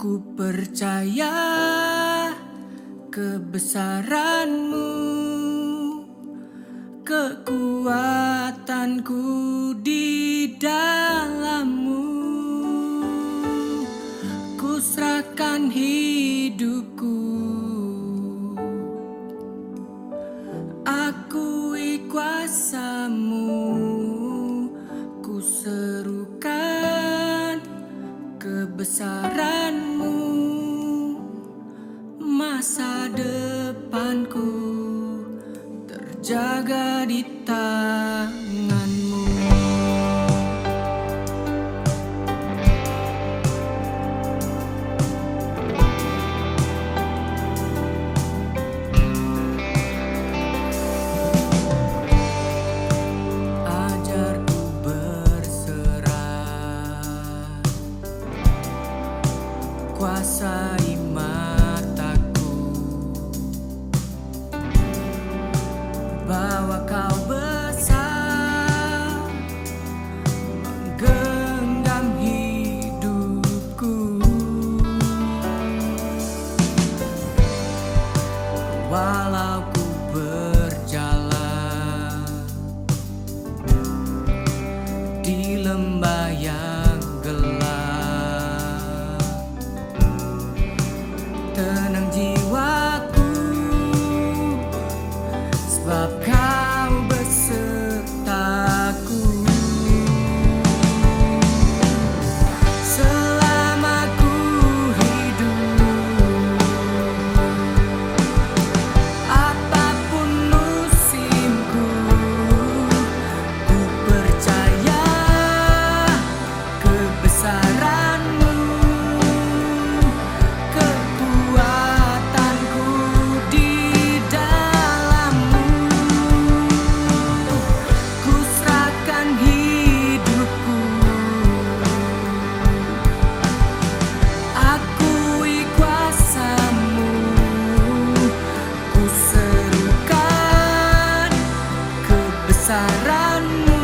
Ku percaya kebesaran-Mu, kekuatanku di dalam-Mu. Ku serahkan hidupku, akui kuasa-Mu. Ku serukan kebesaran-Mu, masa depanku terjaga di tangan-Mu. Ajarku berserah, kuasai mataku, bahwa Kau besar menggenggam hidupku. Walau ku berjalan di lembah yang gelap, tenang jiwaku, sebab Kau besertaku. Selama ku hidup, apapun musimku, ku percaya kebesaran-Mu, kekuatanku di dalam-Mu. Ku serahkan hidupku, akui kuasa-Mu. Ku serukan kebesaran-Mu,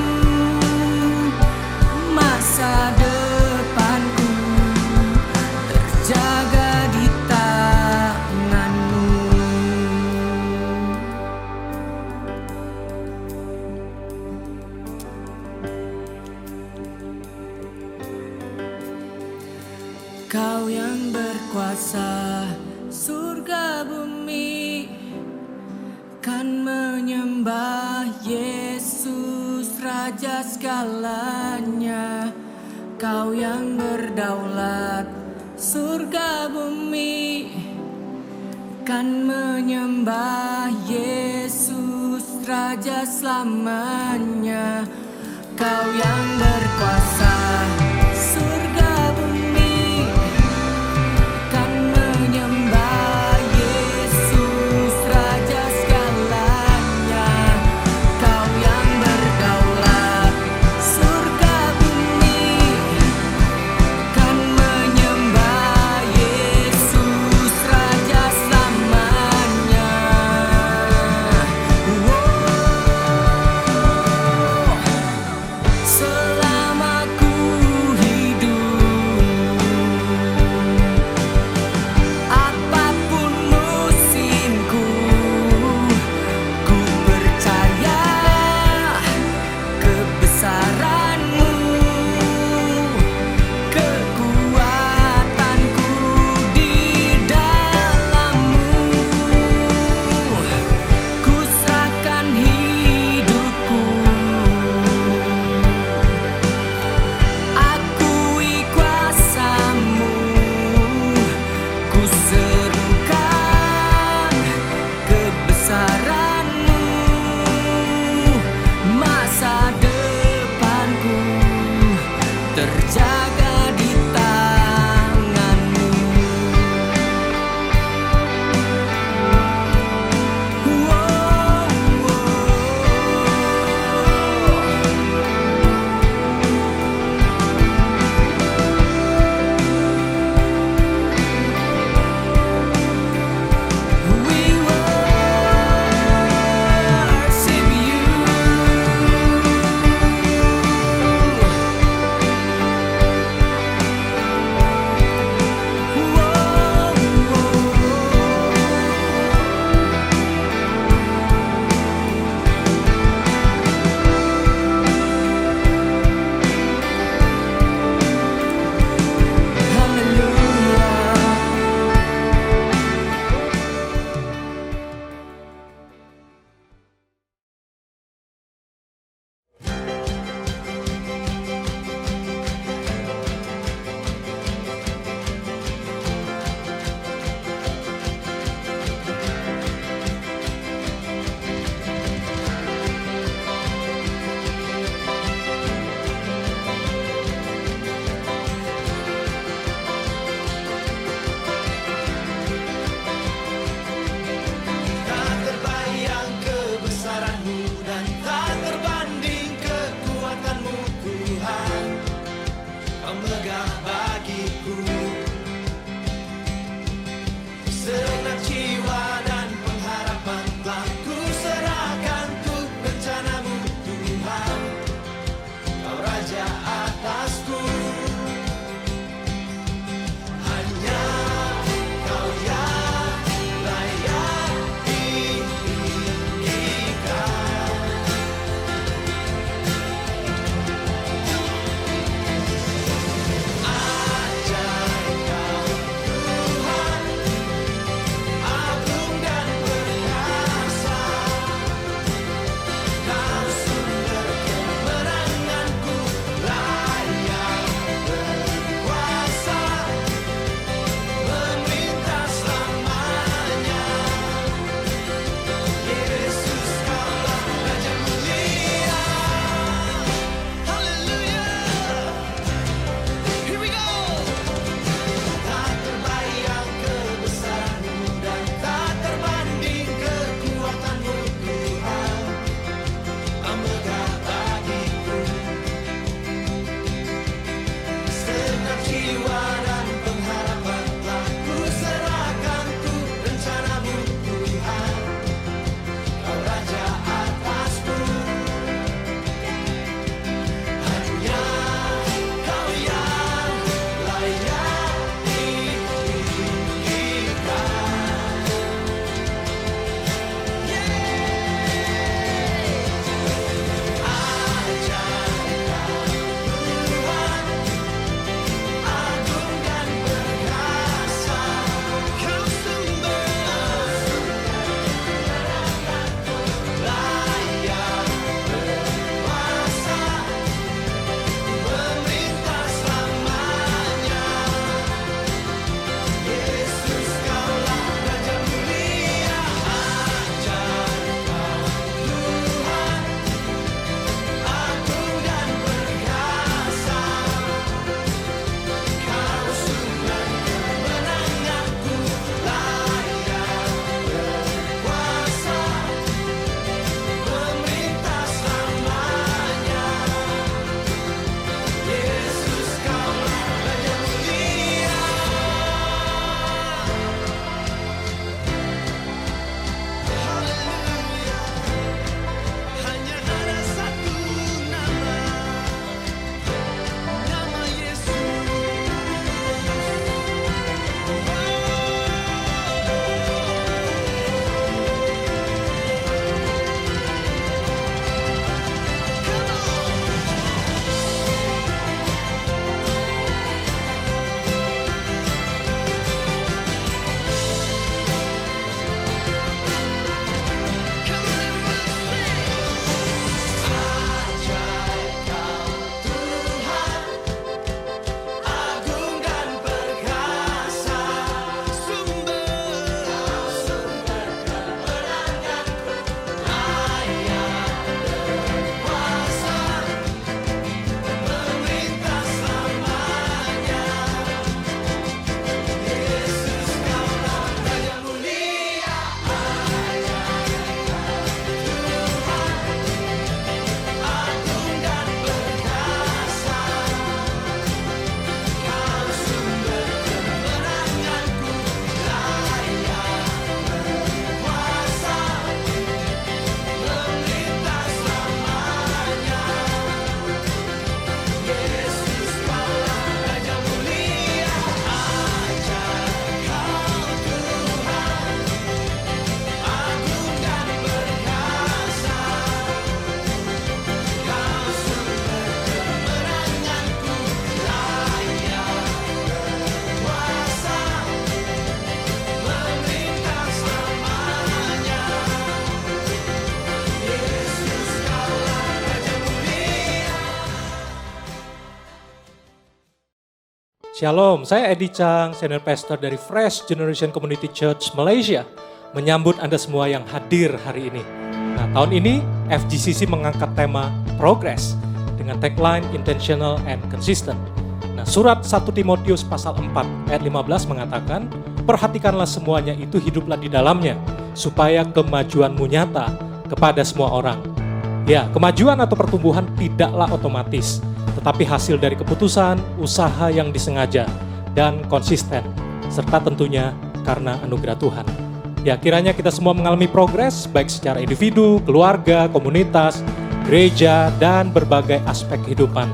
masa depanku terjaga di tangan-Mu. Kau yang berkuasa surga bumi, kan menyembah Yesus Raja segalanya. Kau yang berdaulat surga bumi, kan menyembah Yesus Raja selamanya. Kau yang berkuasa surga bumi, kan menyembah Yesus Raja segalanya. Kau yang berdaulat surga bumi, kan menyembah Yesus Raja selamanya. Selama ku Shalom, saya Edi Chang, Senior Pastor dari Fresh Generation Community Church Malaysia. Menyambut Anda semua yang hadir hari ini. Nah, tahun ini FGCC mengangkat tema Progress dengan tagline Intentional and Consistent. Nah, surat 1 Timotius pasal 4 ayat 15 mengatakan, perhatikanlah semuanya itu, hiduplah di dalamnya, supaya kemajuanmu nyata kepada semua orang. Ya, kemajuan atau pertumbuhan tidaklah otomatis, tetapi hasil dari keputusan, usaha yang disengaja, dan konsisten, serta tentunya karena anugerah Tuhan. Ya, kiranya kita semua mengalami progres, baik secara individu, keluarga, komunitas, gereja, dan berbagai aspek kehidupan.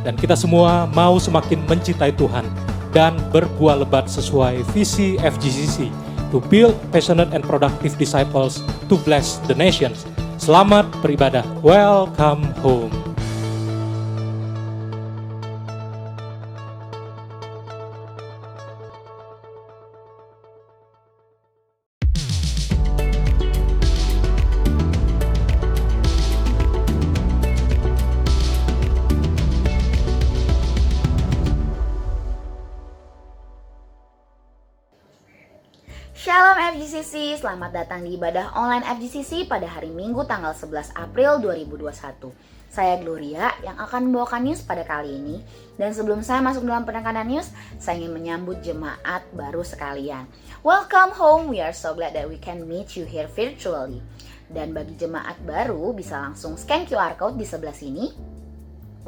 Dan kita semua mau semakin mencintai Tuhan, dan berbuah lebat sesuai visi FGCC, to build passionate and productive disciples to bless the nations. Selamat beribadah. Welcome home. Shalom FGCC, selamat datang di ibadah online FGCC pada hari Minggu tanggal 11 April 2021. Saya Gloria yang akan membawakan news pada kali ini. Dan sebelum saya masuk dalam penekanan news, saya ingin menyambut jemaat baru sekalian. Welcome home, we are so glad that we can meet you here virtually. Dan bagi jemaat baru bisa langsung scan QR code di sebelah sini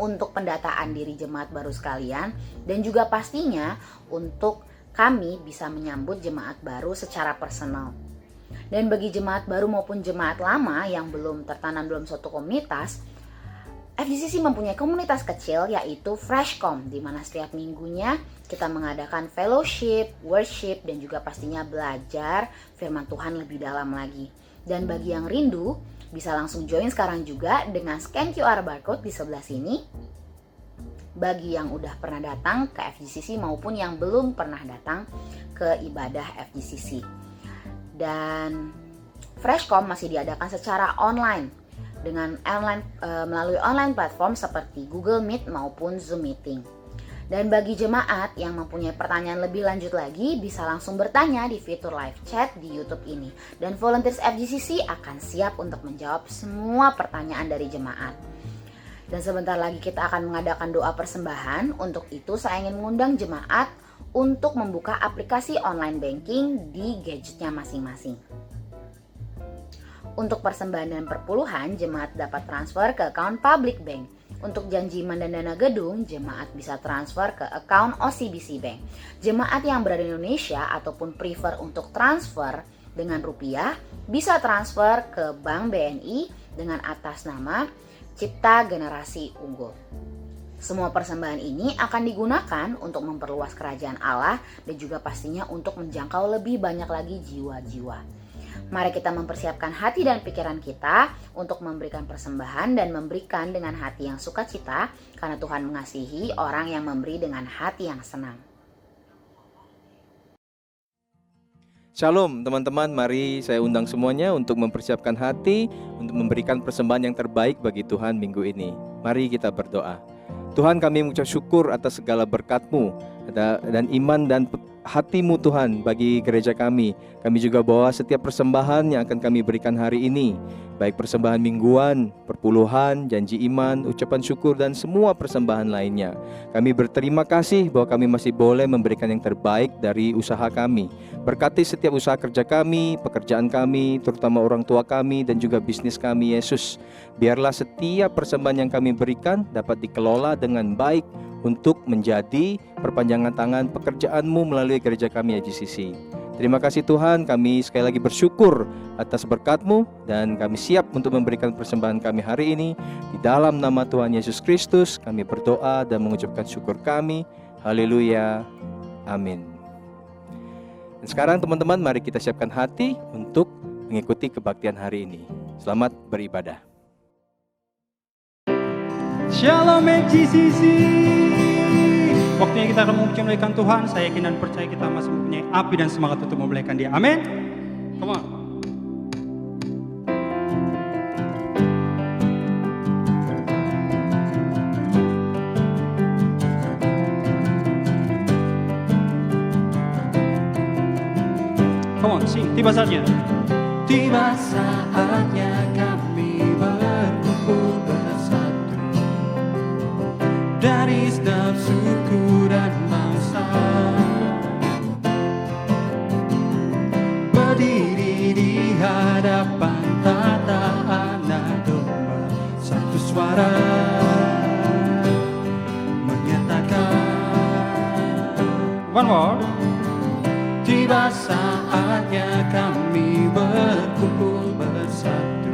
untuk pendataan diri jemaat baru sekalian. Dan juga pastinya untuk kami bisa menyambut jemaat baru secara personal. Dan bagi jemaat baru maupun jemaat lama yang belum tertanam dalam suatu komunitas, FGCC mempunyai komunitas kecil yaitu Freshcom, di mana setiap minggunya kita mengadakan fellowship, worship, dan juga pastinya belajar firman Tuhan lebih dalam lagi. Dan bagi yang rindu, bisa langsung join sekarang juga dengan scan QR barcode di sebelah sini. Bagi yang udah pernah datang ke FGCC maupun yang belum pernah datang ke ibadah FGCC. Dan Freshcom masih diadakan secara online dengan melalui online platform seperti Google Meet maupun Zoom Meeting. Dan bagi jemaat yang mempunyai pertanyaan lebih lanjut lagi, bisa langsung bertanya di fitur live chat di YouTube ini. Dan volunteers FGCC akan siap untuk menjawab semua pertanyaan dari jemaat. Dan sebentar lagi kita akan mengadakan doa persembahan. Untuk itu saya ingin mengundang jemaat untuk membuka aplikasi online banking di gadgetnya masing-masing. Untuk persembahan dan perpuluhan, jemaat dapat transfer ke account Public Bank. Untuk janji iman dan dana gedung, jemaat bisa transfer ke account OCBC Bank. Jemaat yang berada di Indonesia ataupun prefer untuk transfer dengan rupiah, bisa transfer ke Bank BNI dengan atas nama Cipta Generasi Unggul. Semua persembahan ini akan digunakan untuk memperluas kerajaan Allah dan juga pastinya untuk menjangkau lebih banyak lagi jiwa-jiwa. Mari kita mempersiapkan hati dan pikiran kita untuk memberikan persembahan dan memberikan dengan hati yang sukacita, karena Tuhan mengasihi orang yang memberi dengan hati yang senang. Shalom teman-teman, mari saya undang semuanya untuk mempersiapkan hati untuk memberikan persembahan yang terbaik bagi Tuhan minggu ini. Mari kita berdoa. Tuhan, kami mengucap syukur atas segala berkat-Mu dan iman dan hati-Mu Tuhan bagi gereja kami. Kami juga bawa setiap persembahan yang akan kami berikan hari ini, baik persembahan mingguan, perpuluhan, janji iman, ucapan syukur, dan semua persembahan lainnya. Kami berterima kasih bahwa kami masih boleh memberikan yang terbaik dari usaha kami. Berkati setiap usaha kerja kami, pekerjaan kami, terutama orang tua kami dan juga bisnis kami, Yesus. Biarlah setiap persembahan yang kami berikan dapat dikelola dengan baik untuk menjadi perpanjangan tangan pekerjaan-Mu melalui gereja kami FGCC. Terima kasih Tuhan, kami sekali lagi bersyukur atas berkat-Mu dan kami siap untuk memberikan persembahan kami hari ini. Di dalam nama Tuhan Yesus Kristus kami berdoa dan mengucapkan syukur kami. Haleluya. Amin. Dan sekarang teman-teman, mari kita siapkan hati untuk mengikuti kebaktian hari ini. Selamat beribadah. Shalom FGCC. Waktunya kita akan memuliakan Tuhan. Saya yakin dan percaya kita masih mempunyai api dan semangat untuk memuliakan Dia. Amin. Come on. Come on, sing. Tiba saatnya. Tiba saatnya kami berkumpul bersatu dari setiap suku dan bangsa, berdiri di hadapan tata anak domba, satu suara menyatakan. One more. Tiba saatnya kami berkumpul bersatu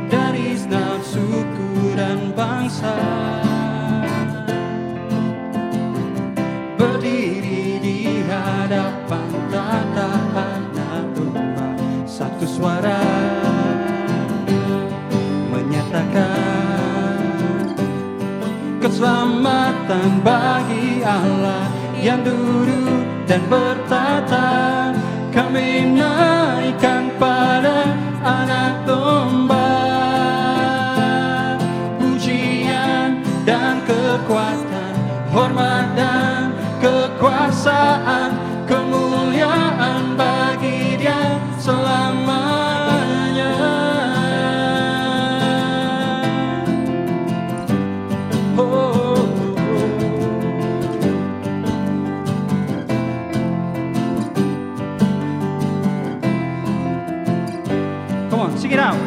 dari setiap suku dan bangsa, berdiri di hadapan tata anak domba, satu suara menyatakan keselamatan bagi Allah yang duduk dan bertata. Kami naikkan pada anak domba pujian dan kekuatan, hormat dan kekuasaan, kemuliaan bagi Dia selamanya. Sing it out.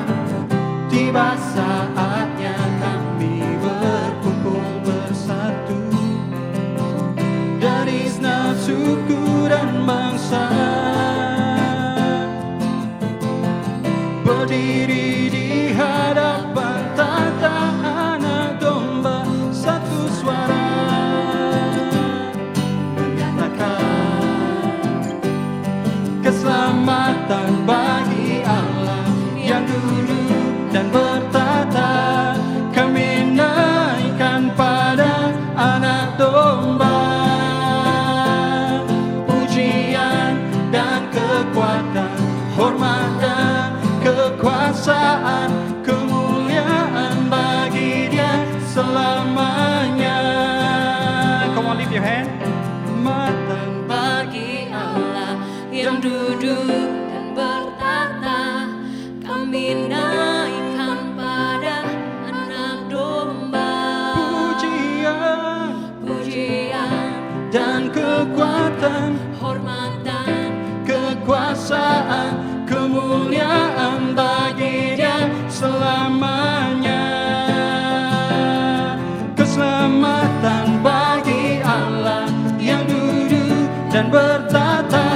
Tiba saatnya kami berkumpul bersatu dari setiap suku dan bangsa, berdiri di hadapan tata anak domba, satu suara menyatakan keselamatan bagi Allah yang duduk dan bertata. Kami naikkan pada anak domba pujian dan kekuatan, hormat dan kekuasaan, kemuliaan bagi Dia selamanya. Come on, lift your hand. Matan Bagi Allah yang duduk dan bertata, kami naikkan pada anak domba pujian dan kekuatan, hormat dan kekuasaan, kemuliaan bagi Dia selamanya. Keselamatan bagi Allah yang duduk dan bertata.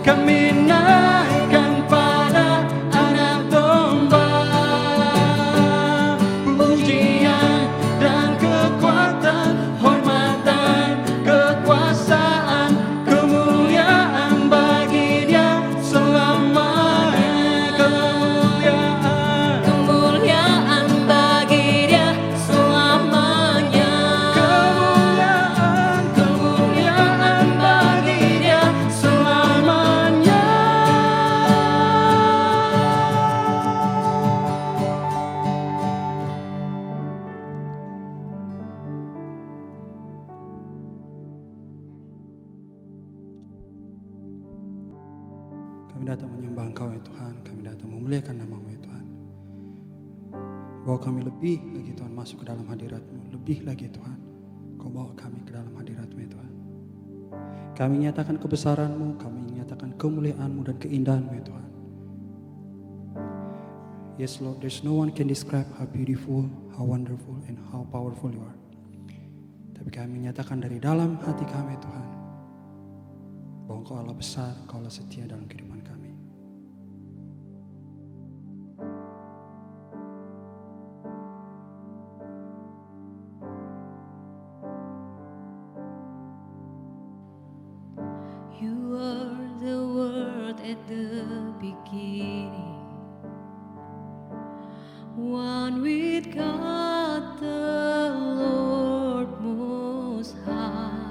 Kami naikkan pada anak domba pujian dan kekuatan, hormat dan kekuasaan, kemuliaan bagi Dia selamanya. kemuliaan bagi Dia selamanya. Kemuliaan bagi Dia selamanya. Kami datang menyembah Engkau ya Tuhan. Kami datang memuliakan nama-Mu ya Tuhan. Bawa kami lebih lagi Tuhan masuk ke dalam hadirat-Mu. Lebih lagi Tuhan. Kau bawa kami ke dalam hadirat-Mu ya Tuhan. Kami nyatakan kebesaran-Mu. Kami nyatakan kemuliaan-Mu dan keindahan-Mu ya Tuhan. Yes Lord, there's no one can describe how beautiful, how wonderful, and how powerful You are. Tapi kami nyatakan dari dalam hati kami Tuhan, bahwa Engkau Allah besar, Engkau Allah setia dalam kehidupan kami. You are the word at the beginning, one with God the Lord Most High.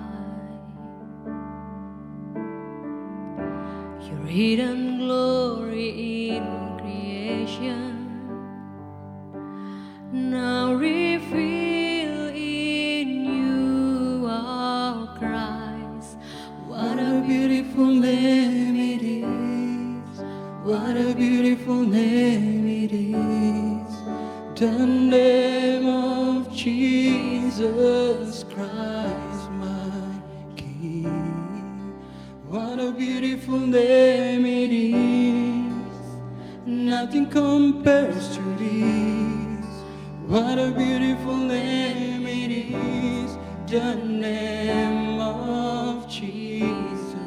Your hidden glory in creation, now revealed in You, our Christ. What a beautiful name beautiful name it is. Nothing compares to this. What a beautiful name it is. The name of Jesus.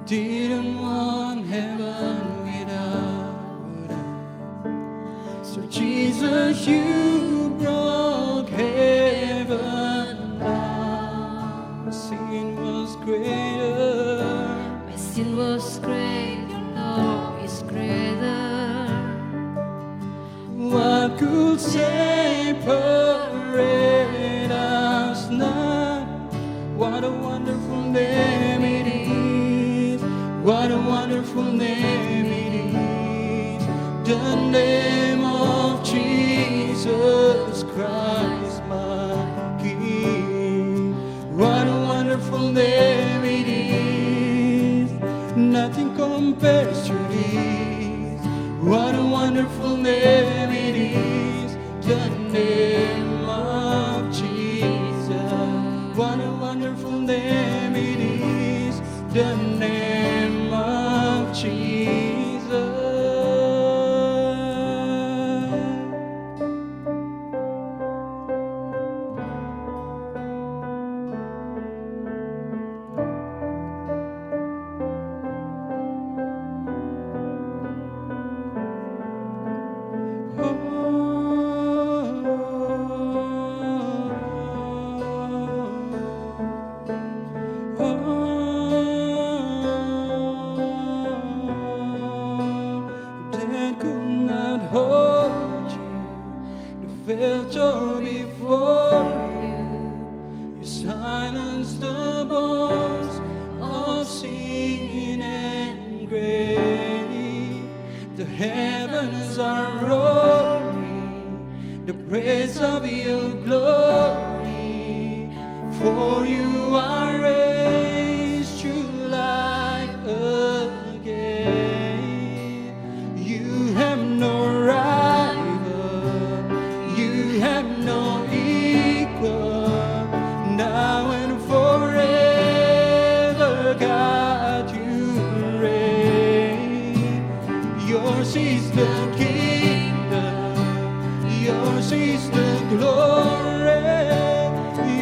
Didn't want heaven without us. So Jesus, you broke heaven down. My sin was greater. My sin was great, your love is greater. What could separate us now? What a wonderful name it is. What a wonderful name it is. The name of Jesus Christ, my King. What a wonderful name it is. Nothing compares to this. What a wonderful name it is. The name of Jesus. What a wonderful name it is. The name of Jesus. That could not hold you. The filter before you. You silenced the voice of sin and grave. The heavens are roaring the praise of your glory. For you are raised to life again. You have no rival, you have no equal. Now and forever, God, you reign. Yours is the kingdom, yours is the glory,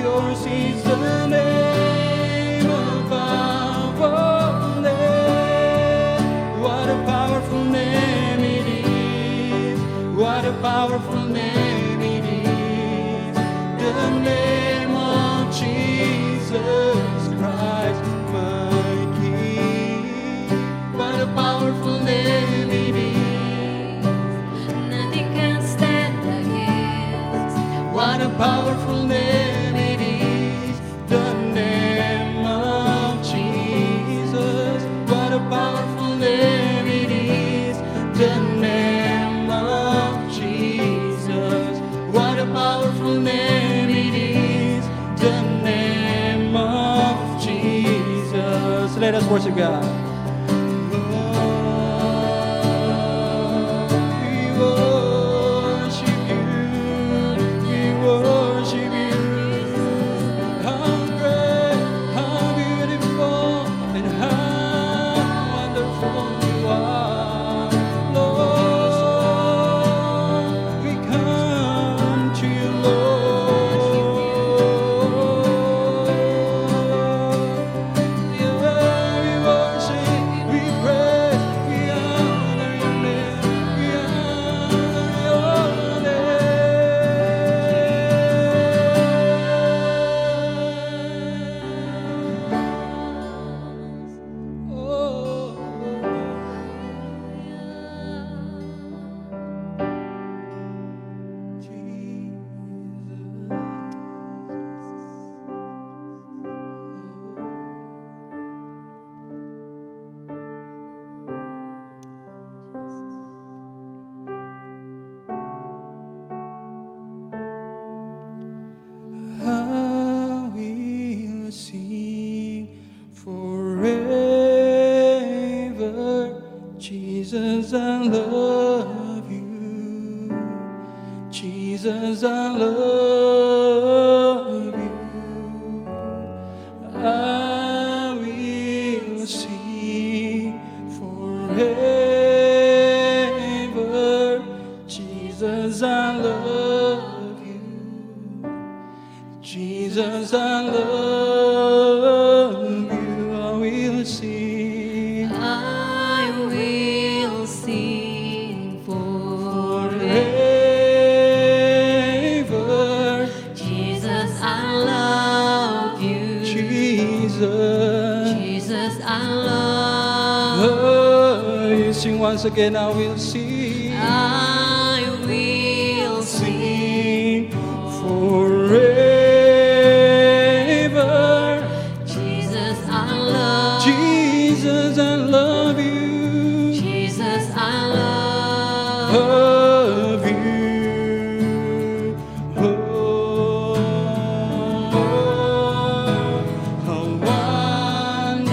yours is the name above all names. What a powerful name it is. What a powerful name it is. The name of Jesus Christ, my King. What a powerful name it is. Nothing can stand against. What a powerful name it is. The name of Jesus. What a powerful name it is. The name of Jesus. What a powerful name it is. The name of Jesus. Let us worship God. We worship you. We worship you. How great, how beautiful, and how wonderful you are, Lord. We come to you, Lord. Yeah, we worship Jesus, I love you. I will sing forever. Jesus, I love you. Jesus, I love you. I will sing I will sing forever. Jesus, I love you. Jesus. Jesus, I love Oh, you sing once again, I will sing. I will sing Forever. Jesus, I love Jesus, I love you. Jesus, I love Love you. Oh, how wonderful,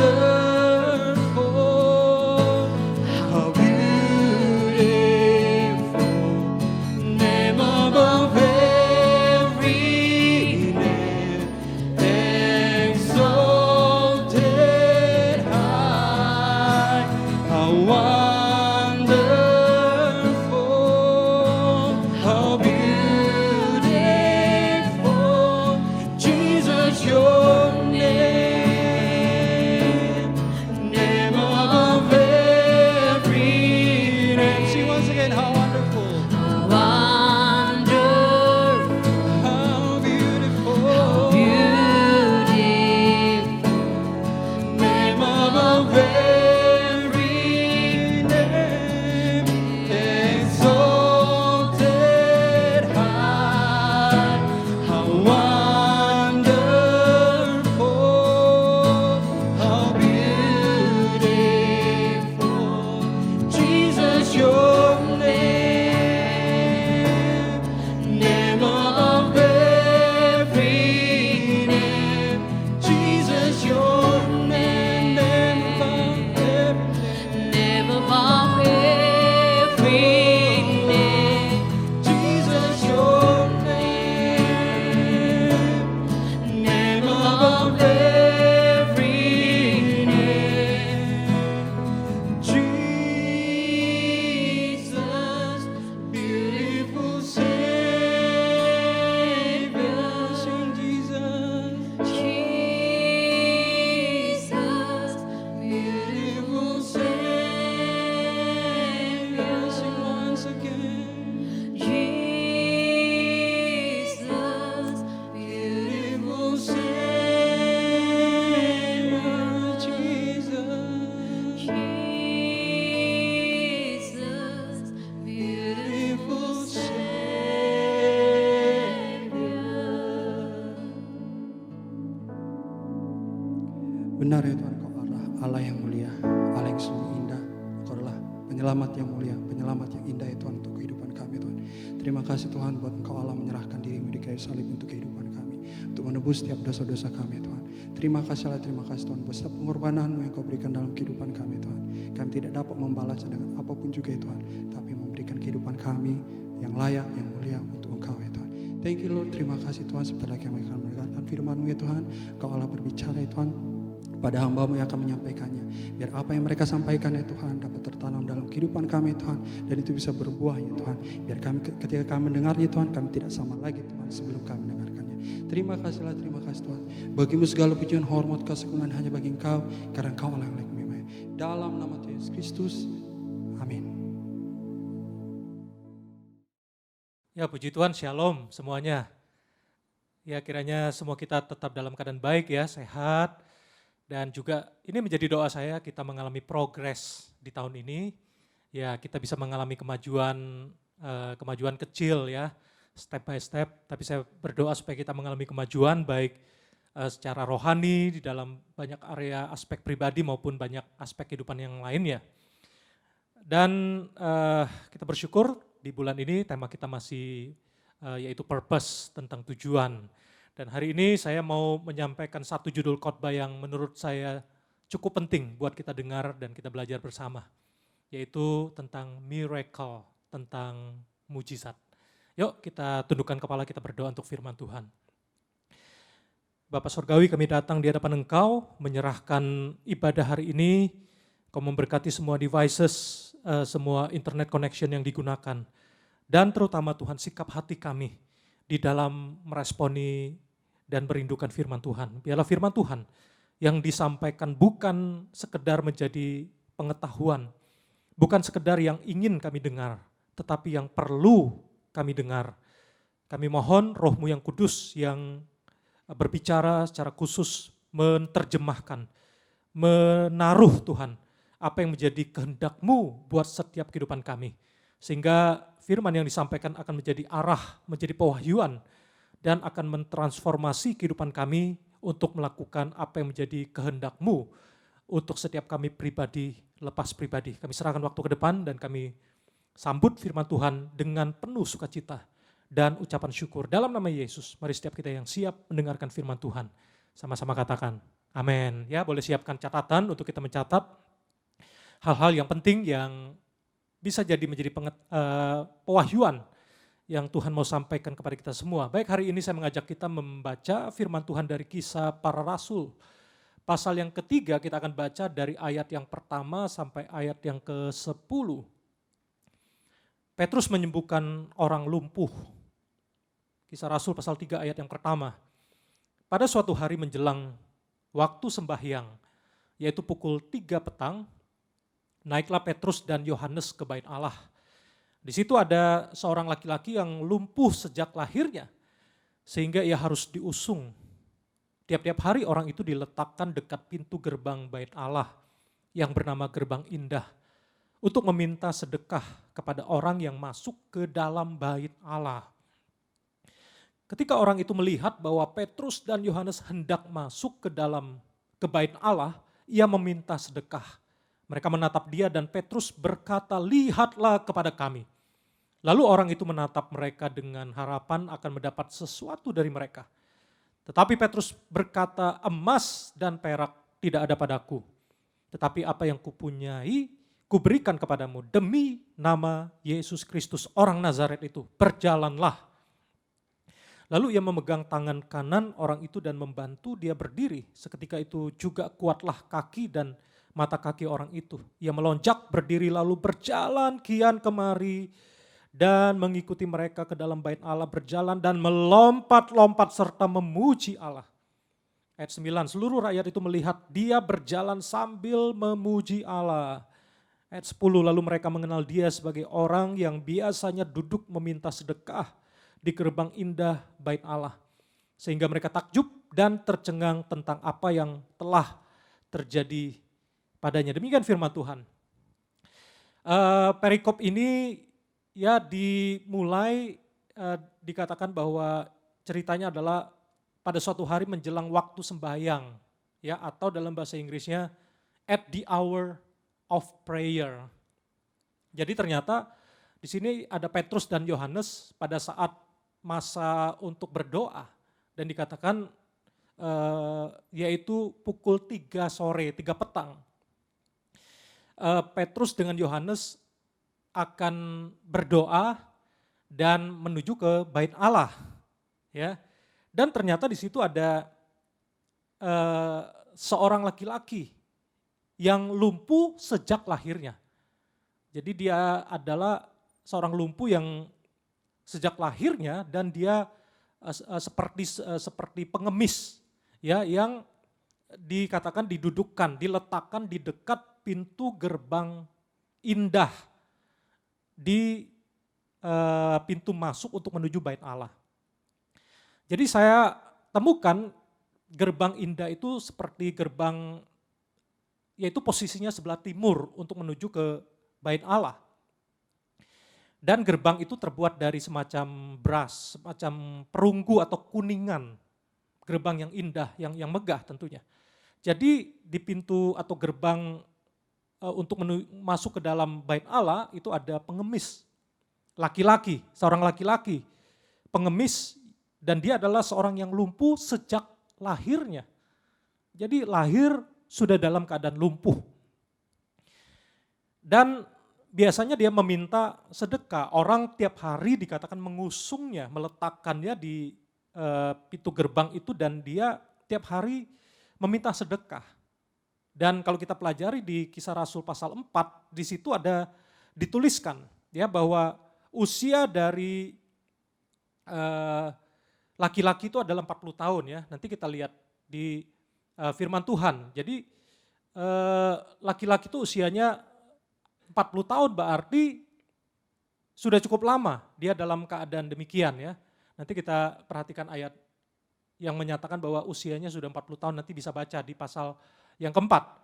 how beautiful, name above every name, exalted high, how wonderful, how beautiful, Jesus, your name, name above every name. See once again, how wonderful, wonderful, how beautiful, beautiful, name above every name, exalted high, how wonderful, how beautiful, Jesus, your name, name above every name, Jesus, your name, name above every name, Jesus, your name, name above every name, Jesus, beautiful Savior, sing Jesus, Jesus, beautiful Savior, sing once again. Jesus, Beautiful Savior, Jesus. Jesus, Beautiful Benar ya Tuhan, Kau Allah yang mulia, Allah yang sungguh indah. Kau adalah penyelamat yang mulia, penyelamat yang indah ya Tuhan untuk kehidupan kami Tuhan. Terima kasih Tuhan buat Engkau Allah menyerahkan dirimu di kayu salib untuk kehidupan kami, untuk menebus setiap dosa-dosa kami Tuhan. Terima kasih Tuhan buat setiap pengorbananmu yang Kau berikan dalam kehidupan kami Tuhan. Kami tidak dapat membalasnya dengan apapun juga ya Tuhan, tapi memberikan kehidupan kami yang layak, yang mulia untuk Engkau ya Tuhan. Thank you Lord, terima kasih Tuhan. Sebentar lagi kami akan mendengarkan firman-Mu ya Tuhan. Kau Allah berbicara ya Tuhan pada hamba-Mu yang akan menyampaikannya. Biar apa yang mereka sampaikan ya Tuhan dapat tertanam dalam kehidupan kami ya Tuhan. Dan itu bisa berbuah ya Tuhan. Biar kami ketika kami mendengarnya Tuhan, kami tidak sama lagi Tuhan sebelum kami mendengarkannya. Terima kasih Tuhan. Bagimu segala pujian, hormat, kesegungan hanya bagi Engkau. Karena Engkau Allah yang lebih baik. Dalam nama Tuhan Yesus Kristus. Amin. Ya puji Tuhan, shalom semuanya. Ya kiranya semua kita tetap dalam keadaan baik ya, sehat. Dan juga ini menjadi doa saya, kita mengalami progres di tahun ini. Ya kita bisa mengalami kemajuan kecil ya, step by step. Tapi saya berdoa supaya kita mengalami kemajuan baik secara rohani di dalam banyak area aspek pribadi maupun banyak aspek kehidupan yang lainnya. Dan kita bersyukur di bulan ini tema kita masih yaitu purpose, tentang tujuan. Dan hari ini saya mau menyampaikan satu judul khotbah yang menurut saya cukup penting buat kita dengar dan kita belajar bersama. Yaitu tentang miracle, tentang mujizat. Yuk kita tundukkan kepala, kita berdoa untuk firman Tuhan. Bapak Surgawi, kami datang di hadapan Engkau, menyerahkan ibadah hari ini. Kau memberkati semua devices, semua internet connection yang digunakan. Dan terutama Tuhan, sikap hati kami di dalam meresponi dan merindukan firman Tuhan. Biarlah firman Tuhan yang disampaikan bukan sekedar menjadi pengetahuan, bukan sekedar yang ingin kami dengar, tetapi yang perlu kami dengar. Kami mohon Roh-Mu yang kudus yang berbicara secara khusus, menerjemahkan, menaruh Tuhan, apa yang menjadi kehendak-Mu buat setiap kehidupan kami. Sehingga firman yang disampaikan akan menjadi arah, menjadi pewahyuan, dan akan mentransformasi kehidupan kami untuk melakukan apa yang menjadi kehendak-Mu untuk setiap kami pribadi, lepas pribadi. Kami serahkan waktu ke depan dan kami sambut firman Tuhan dengan penuh sukacita dan ucapan syukur. Dalam nama Yesus, mari setiap kita yang siap mendengarkan firman Tuhan, sama-sama katakan amin. Ya, boleh siapkan catatan untuk kita mencatat hal-hal yang penting yang bisa jadi menjadi pewahyuan yang Tuhan mau sampaikan kepada kita semua. Baik, hari ini saya mengajak kita membaca firman Tuhan dari Kisah Para Rasul. Pasal yang ketiga kita akan baca dari ayat yang pertama sampai ayat yang ke-10. Petrus menyembuhkan orang lumpuh. Kisah Rasul pasal 3 ayat yang pertama. Pada suatu hari menjelang waktu sembahyang, yaitu pukul 3 petang, naiklah Petrus dan Yohanes ke bait Allah. Di situ ada seorang laki-laki yang lumpuh sejak lahirnya, sehingga ia harus diusung. Tiap-tiap hari orang itu diletakkan dekat pintu gerbang bait Allah yang bernama Gerbang Indah untuk meminta sedekah kepada orang yang masuk ke dalam bait Allah. Ketika orang itu melihat bahwa Petrus dan Yohanes hendak masuk ke bait Allah, ia meminta sedekah. Mereka menatap dia dan Petrus berkata, "Lihatlah kepada kami." Lalu orang itu menatap mereka dengan harapan akan mendapat sesuatu dari mereka. Tetapi Petrus berkata, "Emas dan perak tidak ada padaku, tetapi apa yang kupunyai, kuberikan kepadamu. Demi nama Yesus Kristus, orang Nazaret itu, berjalanlah." Lalu ia memegang tangan kanan orang itu dan membantu dia berdiri. Seketika itu juga kuatlah kaki dan mata kaki orang itu. Ia melonjak berdiri lalu berjalan kian kemari dan mengikuti mereka ke dalam bait Allah, berjalan dan melompat-lompat serta memuji Allah. Ayat 9, seluruh rakyat itu melihat dia berjalan sambil memuji Allah. Ayat 10, lalu mereka mengenal dia sebagai orang yang biasanya duduk meminta sedekah di gerbang indah bait Allah. Sehingga mereka takjub dan tercengang tentang apa yang telah terjadi padanya. Demikian firman Tuhan. Perikop ini ya dimulai dikatakan bahwa ceritanya adalah pada suatu hari menjelang waktu sembahyang, ya, atau dalam bahasa Inggrisnya at the hour of prayer. Jadi ternyata di sini ada Petrus dan Yohanes pada saat masa untuk berdoa dan dikatakan yaitu pukul 3 sore, 3 petang. Petrus dengan Yohanes akan berdoa dan menuju ke bait Allah, ya. Dan ternyata di situ ada seorang laki-laki yang lumpuh sejak lahirnya. Jadi dia adalah seorang lumpuh yang sejak lahirnya dan dia seperti pengemis, ya, yang dikatakan didudukkan, diletakkan di dekat pintu gerbang indah di pintu masuk untuk menuju bait Allah. Jadi saya temukan gerbang indah itu seperti gerbang, yaitu posisinya sebelah timur untuk menuju ke bait Allah. Dan gerbang itu terbuat dari semacam brass, semacam perunggu atau kuningan. Gerbang yang indah, yang megah tentunya. Jadi di pintu atau gerbang untuk masuk ke dalam bait Allah itu ada pengemis. Laki-laki, seorang laki-laki, pengemis, dan dia adalah seorang yang lumpuh sejak lahirnya. Jadi lahir sudah dalam keadaan lumpuh. Dan biasanya dia meminta sedekah. Orang tiap hari dikatakan mengusungnya, meletakkannya di pintu gerbang itu dan dia tiap hari meminta sedekah. Dan kalau kita pelajari di Kisah Rasul pasal 4, di situ ada dituliskan ya bahwa usia dari laki-laki itu adalah 40 tahun ya. Nanti kita lihat di firman Tuhan. Jadi laki-laki itu usianya 40 tahun berarti sudah cukup lama dia dalam keadaan demikian ya. Nanti kita perhatikan ayat yang menyatakan bahwa usianya sudah 40 tahun, nanti bisa baca di pasal yang keempat.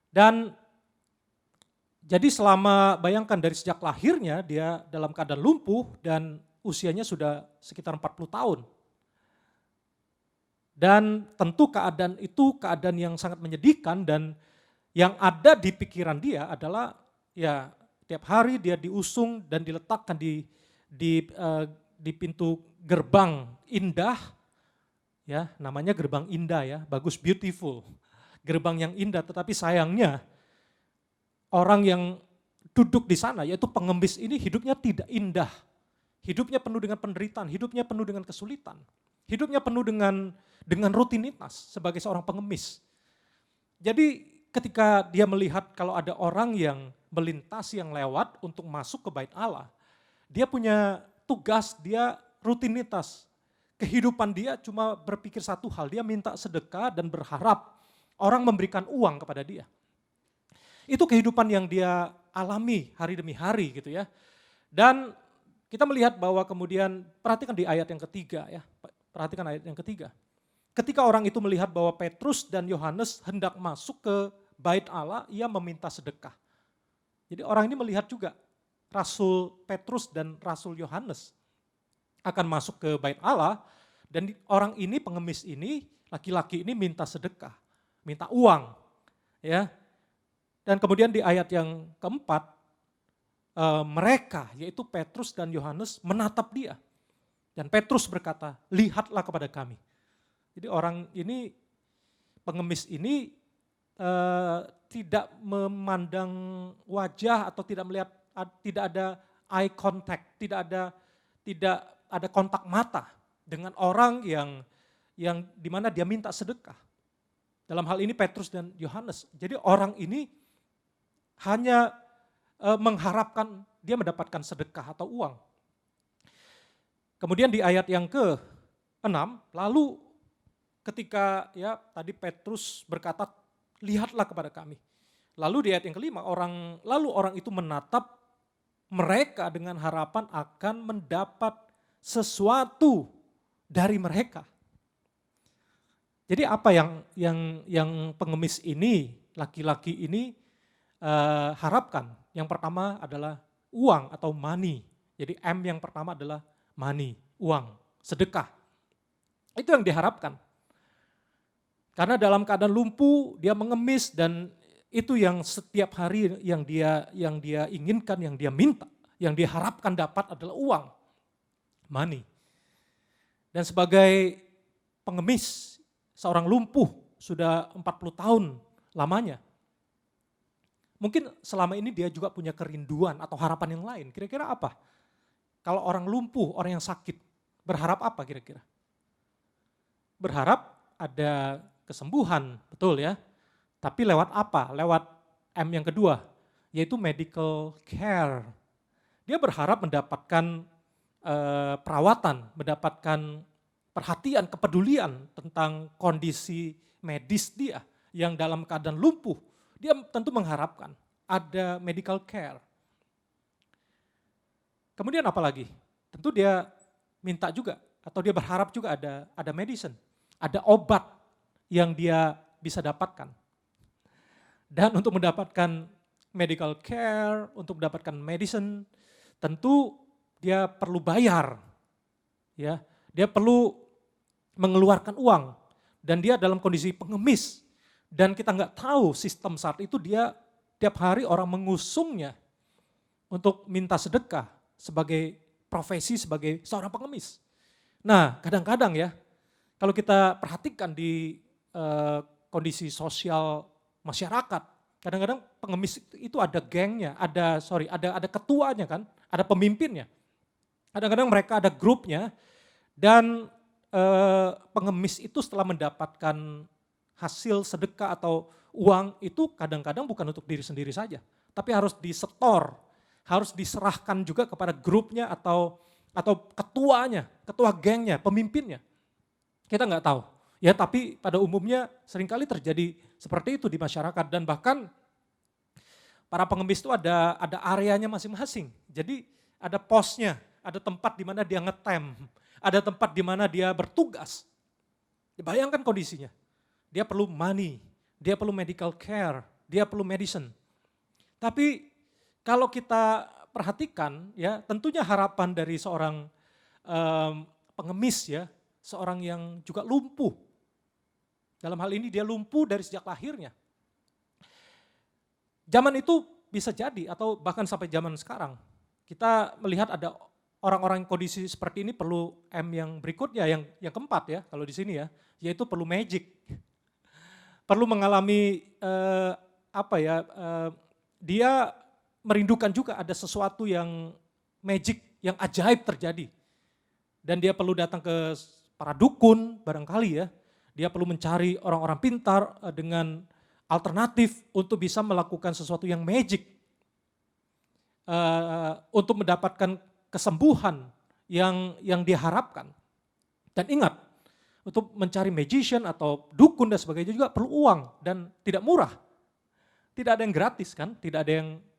Dan jadi selama bayangkan dari sejak lahirnya dia dalam keadaan lumpuh dan usianya sudah sekitar 40 tahun. Dan tentu keadaan itu keadaan yang sangat menyedihkan dan yang ada di pikiran dia adalah ya tiap hari dia diusung dan diletakkan di pintu gerbang indah, ya namanya gerbang indah ya, bagus, beautiful, gerbang yang indah, tetapi sayangnya orang yang duduk di sana yaitu pengemis ini hidupnya tidak indah, hidupnya penuh dengan penderitaan, hidupnya penuh dengan kesulitan, hidupnya penuh dengan rutinitas sebagai seorang pengemis. Jadi ketika dia melihat kalau ada orang yang melintasi yang lewat untuk masuk ke bait Allah, dia punya tugas, dia rutinitas. Kehidupan dia cuma berpikir satu hal, dia minta sedekah dan berharap orang memberikan uang kepada dia. Itu kehidupan yang dia alami hari demi hari gitu ya. Dan kita melihat bahwa kemudian, perhatikan di ayat yang ketiga ya, perhatikan ayat yang ketiga. Ketika orang itu melihat bahwa Petrus dan Yohanes hendak masuk ke bait Allah, ia meminta sedekah. Jadi orang ini melihat juga Rasul Petrus dan Rasul Yohanes akan masuk ke bait Allah dan orang ini, pengemis ini, laki-laki ini minta sedekah, minta uang. Ya. Dan kemudian di ayat yang keempat, mereka yaitu Petrus dan Yohanes menatap dia. Dan Petrus berkata, lihatlah kepada kami. Jadi orang ini, pengemis ini tidak memandang wajah atau tidak melihat, tidak ada eye contact, tidak ada kontak mata dengan orang yang dimana dia minta sedekah. Dalam hal ini Petrus dan Yohanes. Jadi orang ini hanya mengharapkan dia mendapatkan sedekah atau uang. Kemudian di ayat yang ke-6, lalu ketika ya tadi Petrus berkata, lihatlah kepada kami. Lalu di ayat yang ke-5, orang itu menatap mereka dengan harapan akan mendapat sesuatu dari mereka. Jadi apa yang pengemis ini, laki-laki ini harapkan? Yang pertama adalah uang atau money. Jadi M yang pertama adalah money, uang, sedekah. Itu yang diharapkan. Karena dalam keadaan lumpuh, dia mengemis dan itu yang setiap hari yang dia inginkan, yang dia minta, yang dia harapkan dapat adalah uang, money. Dan sebagai pengemis, seorang lumpuh sudah 40 tahun lamanya. Mungkin selama ini dia juga punya kerinduan atau harapan yang lain. Kira-kira apa? Kalau orang lumpuh, orang yang sakit, berharap apa kira-kira? Berharap ada kesembuhan, betul ya. Tapi lewat apa? Lewat M yang kedua, yaitu medical care. Dia berharap mendapatkan perawatan, mendapatkan perhatian, kepedulian tentang kondisi medis dia yang dalam keadaan lumpuh. Dia tentu mengharapkan ada medical care. Kemudian apa lagi? Tentu dia minta juga atau dia berharap juga ada medicine, ada obat yang dia bisa dapatkan. Dan untuk mendapatkan medical care, untuk mendapatkan medicine, tentu dia perlu bayar. Ya, dia perlu mengeluarkan uang dan dia dalam kondisi pengemis dan kita nggak tahu sistem saat itu dia tiap hari orang mengusungnya untuk minta sedekah sebagai profesi sebagai seorang pengemis. Nah, kadang-kadang ya kalau kita perhatikan di kondisi sosial masyarakat, Kadang-kadang pengemis itu ada gengnya, ada ketuanya kan, ada pemimpinnya. Kadang-kadang mereka ada grupnya dan pengemis itu setelah mendapatkan hasil sedekah atau uang itu kadang-kadang bukan untuk diri sendiri saja, tapi harus disetor, harus diserahkan juga kepada grupnya atau ketuanya, ketua gengnya, pemimpinnya. Kita nggak tahu. Ya tapi pada umumnya seringkali terjadi seperti itu di masyarakat dan bahkan para pengemis itu ada areanya masing-masing. Jadi ada posnya, ada tempat di mana dia ngetem, ada tempat di mana dia bertugas. Bayangkan kondisinya. Dia perlu money, dia perlu medical care, dia perlu medicine. Tapi kalau kita perhatikan ya tentunya harapan dari seorang pengemis ya, seorang yang juga lumpuh. Dalam hal ini dia lumpuh dari sejak lahirnya. Zaman itu bisa jadi atau bahkan sampai zaman sekarang. Kita melihat ada orang-orang kondisi seperti ini perlu M yang berikutnya, yang keempat ya kalau di sini ya, yaitu perlu magic. Perlu mengalami dia merindukan juga ada sesuatu yang magic, yang ajaib terjadi. Dan dia perlu datang ke para dukun barangkali ya. Dia perlu mencari orang-orang pintar dengan alternatif untuk bisa melakukan sesuatu yang magic. Untuk mendapatkan kesembuhan yang diharapkan. Dan ingat, untuk mencari magician atau dukun dan sebagainya juga perlu uang dan tidak murah. Tidak ada yang gratis kan, tidak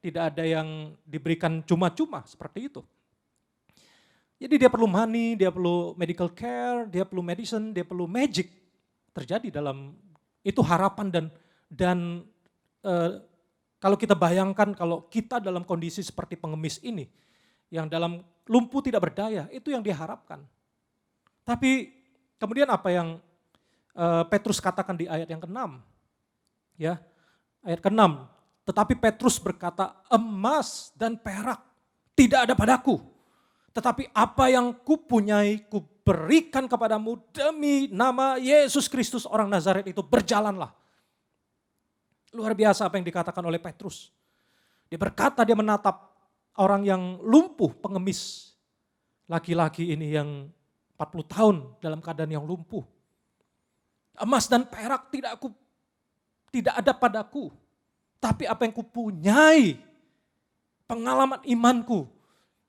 ada yang diberikan cuma-cuma seperti itu. Jadi dia perlu money, dia perlu medical care, dia perlu medicine, dia perlu magic terjadi dalam itu harapan dan kalau kita bayangkan kalau kita dalam kondisi seperti pengemis ini yang dalam lumpuh tidak berdaya, itu yang diharapkan. Tapi kemudian apa yang Petrus katakan di ayat yang ke-6? Ya, ayat ke-6. Tetapi Petrus berkata, emas dan perak tidak ada padaku. Tetapi apa yang kupunyai kuberikan kepadamu demi nama Yesus Kristus orang Nazaret itu, berjalanlah. Luar biasa apa yang dikatakan oleh Petrus. Dia berkata, dia menatap orang yang lumpuh, pengemis. Laki-laki ini yang 40 tahun dalam keadaan yang lumpuh. Emas dan perak tidak ada padaku. Tapi apa yang kupunyai, pengalaman imanku.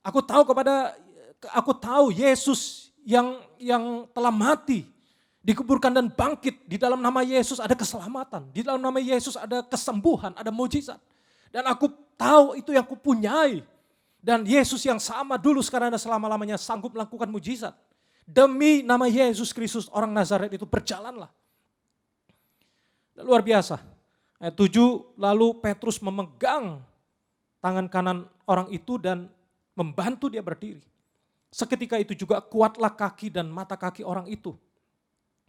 Aku tahu Yesus yang telah mati, dikuburkan dan bangkit. Di dalam nama Yesus ada keselamatan. Di dalam nama Yesus ada kesembuhan, ada mujizat. Dan aku tahu itu yang kupunyai. Dan Yesus yang sama dulu sekarang dan selama-lamanya sanggup melakukan mujizat. Demi nama Yesus Kristus orang Nazaret itu, berjalanlah. Luar biasa. Ayat 7, lalu Petrus memegang tangan kanan orang itu dan membantu dia berdiri. Seketika itu juga kuatlah kaki dan mata kaki orang itu.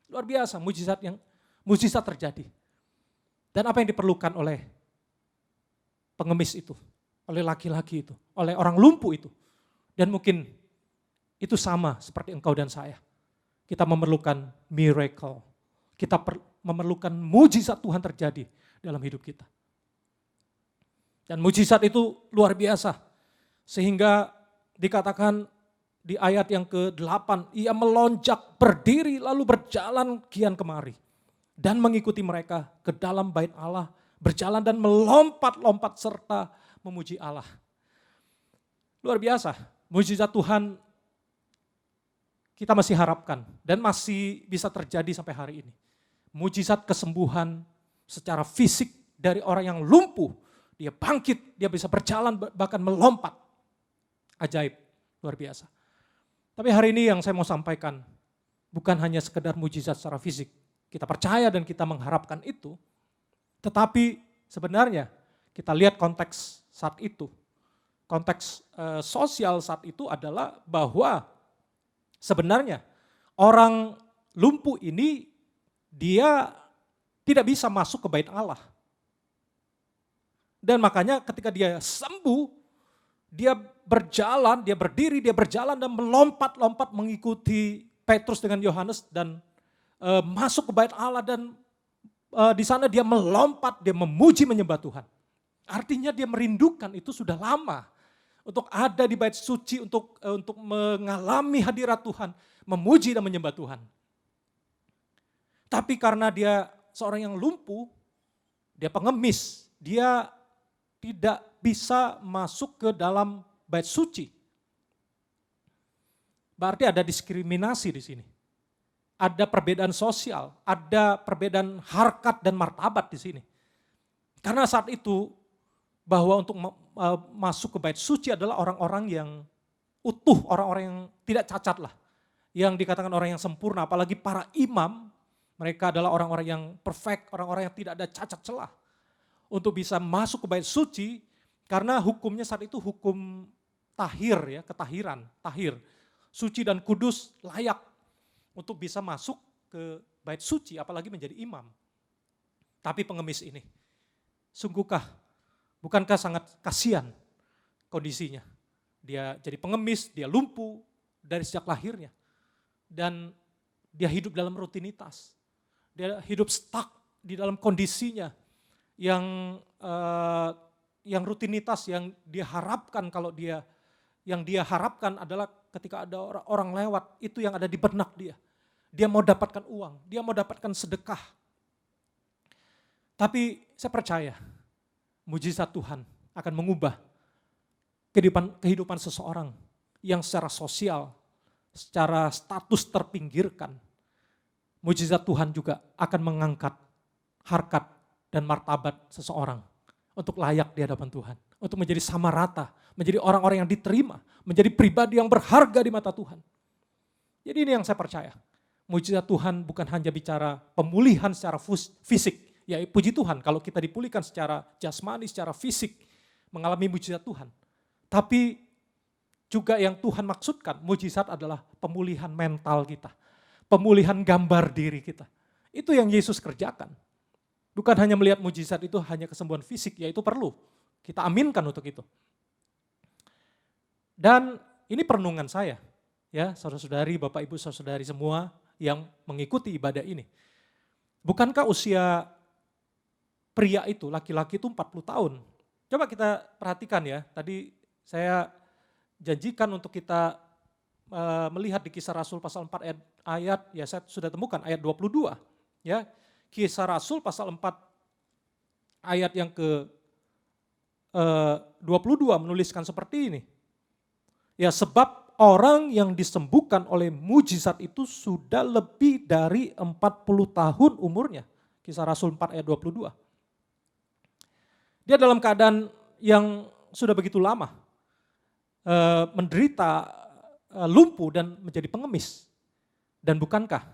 Luar biasa, mujizat terjadi. Dan apa yang diperlukan oleh pengemis itu, oleh laki-laki itu, oleh orang lumpuh itu. Dan mungkin itu sama seperti engkau dan saya. Kita memerlukan miracle. Kita memerlukan mujizat Tuhan terjadi dalam hidup kita. Dan mujizat itu luar biasa. Sehingga dikatakan di ayat yang ke-8, ia melonjak berdiri lalu berjalan kian kemari. Dan mengikuti mereka ke dalam bait Allah, berjalan dan melompat-lompat serta memuji Allah. Luar biasa, mujizat Tuhan kita masih harapkan dan masih bisa terjadi sampai hari ini. Mujizat kesembuhan secara fisik dari orang yang lumpuh, dia bangkit, dia bisa berjalan bahkan melompat. Ajaib, luar biasa. Tapi hari ini yang saya mau sampaikan bukan hanya sekedar mujizat secara fisik. Kita percaya dan kita mengharapkan itu. Tetapi sebenarnya kita lihat konteks saat itu. Konteks sosial saat itu adalah bahwa sebenarnya orang lumpuh ini dia tidak bisa masuk ke bait Allah. Dan makanya ketika dia sembuh, dia berjalan, dia berdiri, dia berjalan dan melompat-lompat mengikuti Petrus dengan Yohanes dan masuk ke bait Allah dan di sana dia melompat, dia memuji menyembah Tuhan. Artinya dia merindukan itu sudah lama. Untuk ada di bait suci, untuk mengalami hadirat Tuhan, memuji dan menyembah Tuhan. Tapi karena dia seorang yang lumpuh, dia pengemis, dia tidak bisa masuk ke dalam bait suci. Berarti ada diskriminasi di sini. Ada perbedaan sosial, ada perbedaan harkat dan martabat di sini. Karena saat itu bahwa untuk masuk ke bait suci adalah orang-orang yang utuh, orang-orang yang tidak cacat lah. Yang dikatakan orang yang sempurna, apalagi para imam, mereka adalah orang-orang yang perfect, orang-orang yang tidak ada cacat celah. Untuk bisa masuk ke bait suci, karena hukumnya saat itu hukum tahir, ya, ketahiran, tahir. Suci dan kudus layak untuk bisa masuk ke bait suci, apalagi menjadi imam. Tapi pengemis ini, sungguhkah, bukankah sangat kasihan kondisinya? Dia jadi pengemis, dia lumpuh dari sejak lahirnya. Dan dia hidup dalam rutinitas. Dia hidup stuck di dalam kondisinya yang rutinitas, yang dia harapkan yang dia harapkan adalah ketika ada orang lewat, itu yang ada di benak dia. Dia mau dapatkan uang, dia mau dapatkan sedekah. Tapi saya percaya, mujizat Tuhan akan mengubah kehidupan seseorang yang secara sosial, secara status terpinggirkan. Mujizat Tuhan juga akan mengangkat harkat dan martabat seseorang untuk layak di hadapan Tuhan. Untuk menjadi sama rata, menjadi orang-orang yang diterima, menjadi pribadi yang berharga di mata Tuhan. Jadi ini yang saya percaya. Mujizat Tuhan bukan hanya bicara pemulihan secara fisik. Ya puji Tuhan kalau kita dipulihkan secara jasmani, secara fisik, mengalami mujizat Tuhan. Tapi juga yang Tuhan maksudkan, mujizat adalah pemulihan mental kita. Pemulihan gambar diri kita. Itu yang Yesus kerjakan. Bukan hanya melihat mujizat itu hanya kesembuhan fisik, ya itu perlu. Kita aminkan untuk itu. Dan ini perenungan saya, ya saudara-saudari, Bapak Ibu, saudara-saudari semua yang mengikuti ibadah ini. Bukankah usia pria itu, laki-laki itu 40 tahun. Coba kita perhatikan ya, tadi saya janjikan untuk kita melihat di Kisah Rasul pasal 4 ayat, ya saya sudah temukan ayat 22. Ya, Kisah Rasul pasal 4 ayat yang ke 22 menuliskan seperti ini. Ya sebab orang yang disembuhkan oleh mujizat itu sudah lebih dari 40 tahun umurnya. Kisah Rasul 4 ayat 22. Dia dalam keadaan yang sudah begitu lama, menderita, lumpuh dan menjadi pengemis. Dan bukankah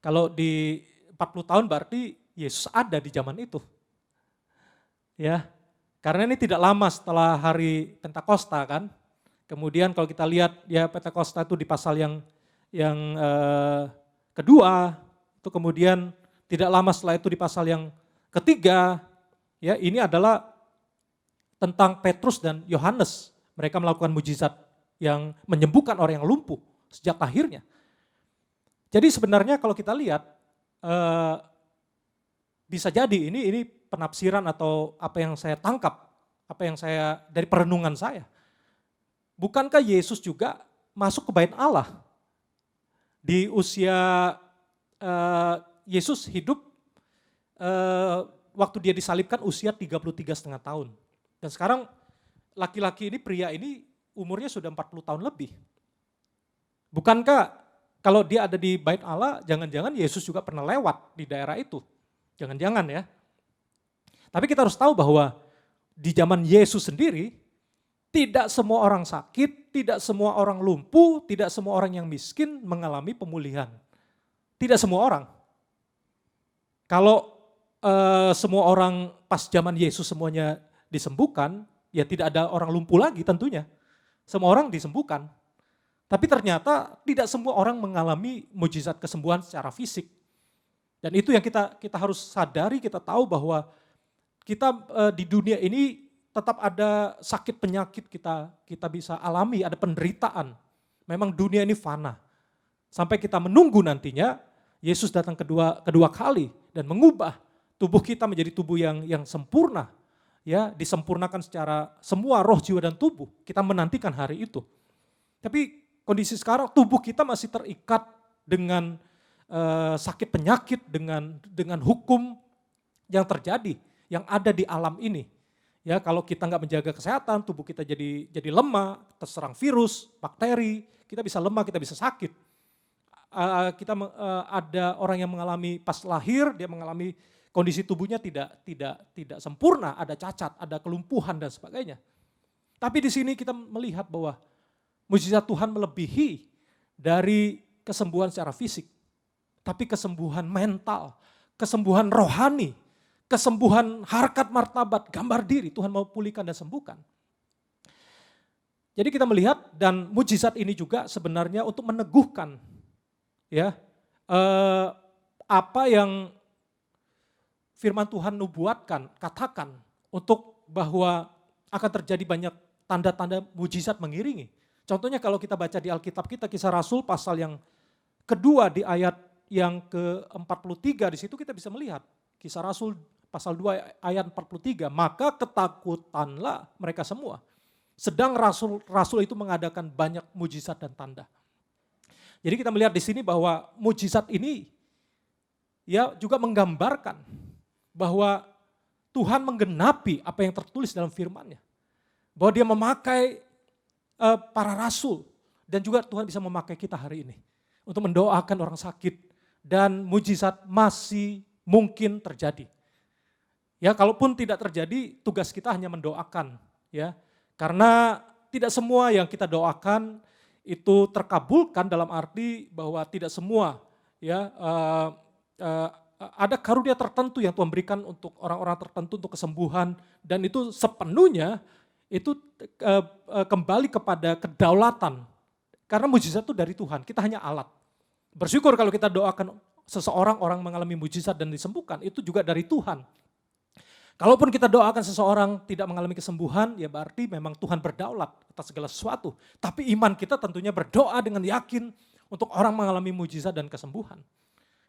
kalau di 40 tahun berarti Yesus ada di zaman itu. Ya, karena ini tidak lama setelah hari Pentakosta kan. Kemudian kalau kita lihat ya Pentakosta itu di pasal yang kedua, itu kemudian tidak lama setelah itu di pasal yang ketiga, ya ini adalah tentang Petrus dan Yohanes. Mereka melakukan mujizat yang menyembuhkan orang yang lumpuh sejak lahirnya. Jadi sebenarnya kalau kita lihat, bisa jadi ini penafsiran atau apa yang saya tangkap, apa yang saya dari perenungan saya. Bukankah Yesus juga masuk ke bait Allah? Di usia Yesus hidup waktu dia disalibkan usia 33,5 tahun. Dan sekarang laki-laki ini, pria ini umurnya sudah 40 tahun lebih. Bukankah kalau dia ada di bait Allah, jangan-jangan Yesus juga pernah lewat di daerah itu. Jangan-jangan ya. Tapi kita harus tahu bahwa di zaman Yesus sendiri, tidak semua orang sakit, tidak semua orang lumpuh, tidak semua orang yang miskin mengalami pemulihan. Tidak semua orang. Kalau semua orang pas zaman Yesus semuanya disembuhkan, ya tidak ada orang lumpuh lagi tentunya. Semua orang disembuhkan. Tapi ternyata tidak semua orang mengalami mujizat kesembuhan secara fisik. Dan itu yang kita harus sadari, kita tahu bahwa kita di dunia ini tetap ada sakit penyakit kita bisa alami, ada penderitaan. Memang dunia ini fana. Sampai kita menunggu nantinya Yesus datang kedua kali dan mengubah tubuh kita menjadi tubuh yang sempurna, ya, disempurnakan secara semua roh, jiwa dan tubuh. Kita menantikan hari itu. Tapi kondisi sekarang tubuh kita masih terikat dengan sakit penyakit, dengan hukum yang terjadi, yang ada di alam ini. Ya, kalau kita nggak menjaga kesehatan, tubuh kita jadi lemah, terserang virus, bakteri, kita bisa lemah, kita bisa sakit. Ada orang yang mengalami pas lahir, dia mengalami kondisi tubuhnya tidak sempurna, ada cacat, ada kelumpuhan dan sebagainya. Tapi di sini kita melihat bahwa mujizat Tuhan melebihi dari kesembuhan secara fisik, tapi kesembuhan mental, kesembuhan rohani, kesembuhan harkat martabat, gambar diri, Tuhan mau pulihkan dan sembuhkan. Jadi kita melihat dan mujizat ini juga sebenarnya untuk meneguhkan, ya, apa yang firman Tuhan nubuatkan, katakan untuk bahwa akan terjadi banyak tanda-tanda mujizat mengiringi. Contohnya kalau kita baca di Alkitab kita, Kisah Rasul pasal yang kedua di ayat yang ke-43, di situ kita bisa melihat Kisah Rasul pasal 2 ayat 43, maka ketakutanlah mereka semua. Sedang rasul itu mengadakan banyak mujizat dan tanda. Jadi kita melihat di sini bahwa mujizat ini ya juga menggambarkan bahwa Tuhan menggenapi apa yang tertulis dalam firman-Nya. Bahwa dia memakai para rasul dan juga Tuhan bisa memakai kita hari ini untuk mendoakan orang sakit dan mujizat masih mungkin terjadi. Ya, kalaupun tidak terjadi, tugas kita hanya mendoakan, ya. Karena tidak semua yang kita doakan itu terkabulkan dalam arti bahwa tidak semua, ya, ada karunia tertentu yang Tuhan berikan untuk orang-orang tertentu untuk kesembuhan dan itu sepenuhnya itu kembali kepada kedaulatan. Karena mujizat itu dari Tuhan, kita hanya alat. Bersyukur kalau kita doakan seseorang, orang mengalami mujizat dan disembuhkan, itu juga dari Tuhan. Kalaupun kita doakan seseorang tidak mengalami kesembuhan, ya berarti memang Tuhan berdaulat atas segala sesuatu. Tapi iman kita tentunya berdoa dengan yakin untuk orang mengalami mujizat dan kesembuhan.